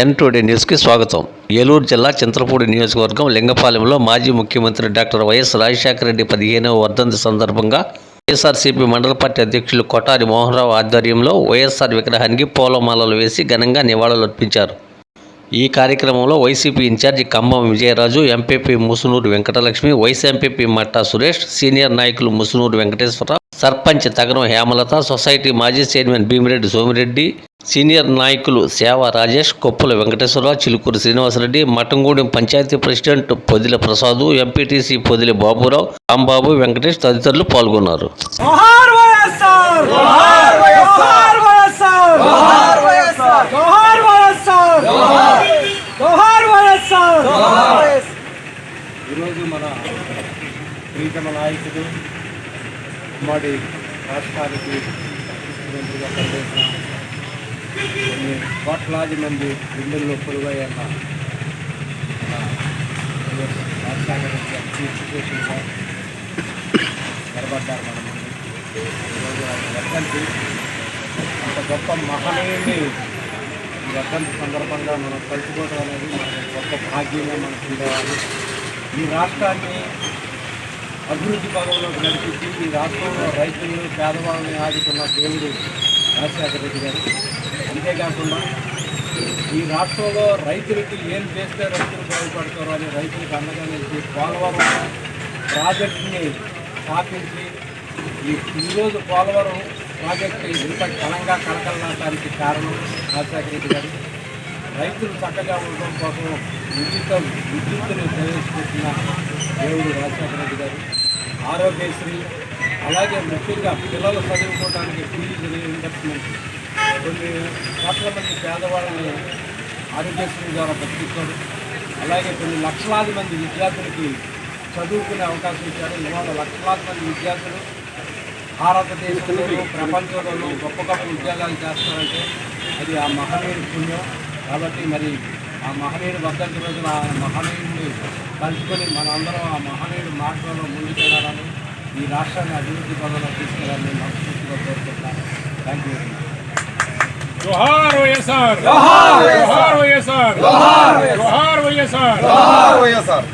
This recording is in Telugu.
N2 న్యూస్కి స్వాగతం. ఏలూరు జిల్లా చింతలపూడి నియోజకవర్గం లింగపాలెంలో మాజీ ముఖ్యమంత్రి డాక్టర్ వైఎస్ రాజశేఖర రెడ్డి 15వ వర్ధంతి సందర్భంగా వైఎస్ఆర్సీపీ మండల పార్టీ అధ్యక్షులు కొఠారి మోహన్రావు ఆధ్వర్యంలో వైఎస్ఆర్ విగ్రహానికి పూలమాలలు వేసి ఘనంగా నివాళులర్పించారు. ఈ కార్యక్రమంలో YCP in charge Kambam Vijayaraju, MPP Musunuru Venkatalakshmi, vice MPP Matta Suresh, senior నాయకులు ముసునూరు వెంకటేశ్వరరావు, సర్పంచ్ తగరం హేమలత, సొసైటీ మాజీ చైర్మన్ భీమిరెడ్డి సోమిరెడ్డి, సీనియర్ నాయకులు సేవ రాజేష్, కొప్పుల వెంకటేశ్వరరావు, చిలుకూరు శ్రీనివాసరెడ్డి, మఠంగూడెం పంచాయతీ ప్రెసిడెంట్ పొదిల ప్రసాదు, ఎంపీటీసీ పొదిలి బాబురావు, రాంబాబు, వెంకటేష్ తదితరులు పాల్గొన్నారు. ఈరోజు మన ప్రీతమ నాయకుడు ఉమ్మడి రాష్ట్రానికి ముఖ్యమంత్రిగా పనిచేసిన కొన్ని కోట్లాది మంది గుండెల్లో పొలువయ్యన్న రాజశేఖర ఇన్స్టిట్యూషన్గా నిలబడ్డారు మన ముందు. ఈరోజు ఆయన వర్ధంతి, అంత గొప్ప మహనీయుడిని ఈ వర్ధంతి సందర్భంగా మనం కలుసుకోవడం అనేది మనకు గొప్ప భాగ్యంగా మనకు ఉండేవాళ్ళు. ఈ రాష్ట్రాన్ని అభివృద్ధి పదంలోకి నడిపించి ఈ రాష్ట్రంలో రైతులను పేదవాళ్ళని ఆదుకున్న దేవుడు రాజశేఖర రెడ్డి గారు. అంతేకాకుండా ఈ రాష్ట్రంలో రైతులకి ఏం చేస్తే రైతులు బాగుపడతారో అని రైతులకు అండగా నిలిచి పోలవరం ప్రాజెక్టుని స్థాపించి ఈరోజు పోలవరం ప్రాజెక్టు ఇంత ఘనంగా కలకలనాటానికి కారణం రాజశేఖర రెడ్డి గారు. రైతులు చక్కగా ఉండడం కోసం విద్యుత్తుని ప్రవేశపెట్టిన దేవుడు రాజశేఖర రెడ్డి గారు. ఆరోగ్యశ్రీ, అలాగే ముఖ్యంగా పిల్లలు చదువుకోవడానికి ఫీజు రీఇంబర్స్మెంట్, కొన్ని కోట్ల మంది పేదవాళ్ళని ఆరోగ్యశ్రీ ద్వారా బతికించారు. అలాగే కొన్ని లక్షలాది మంది విద్యార్థులకి చదువుకునే అవకాశం ఇచ్చారు. ఇవాళ లక్షలాది మంది విద్యార్థులు భారతదేశంలోనూ ప్రపంచంలోనూ గొప్ప గొప్ప ఉద్యోగాలు చేస్తారంటే అది ఆ మహనీయుడి పుణ్యం. కాబట్టి మరి ఆ మహనీయుడు వర్ధంతి రోజున ఆ మహనీయుడిని కలుసుకొని మనందరం ఆ మహనీయుడు మార్గంలో ముందుకెళ్ళాలని, ఈ రాష్ట్రాన్ని అభివృద్ధి పదంలో తీసుకెళ్ళాలని మనస్ఫూర్తిగా కోరుకుంటున్నాను. Thank you. జోహార్ వైఎస్ఆర్, జోహార్ వైఎస్ఆర్, జోహార్ వైఎస్ఆర్, జోహార్ వైఎస్ఆర్.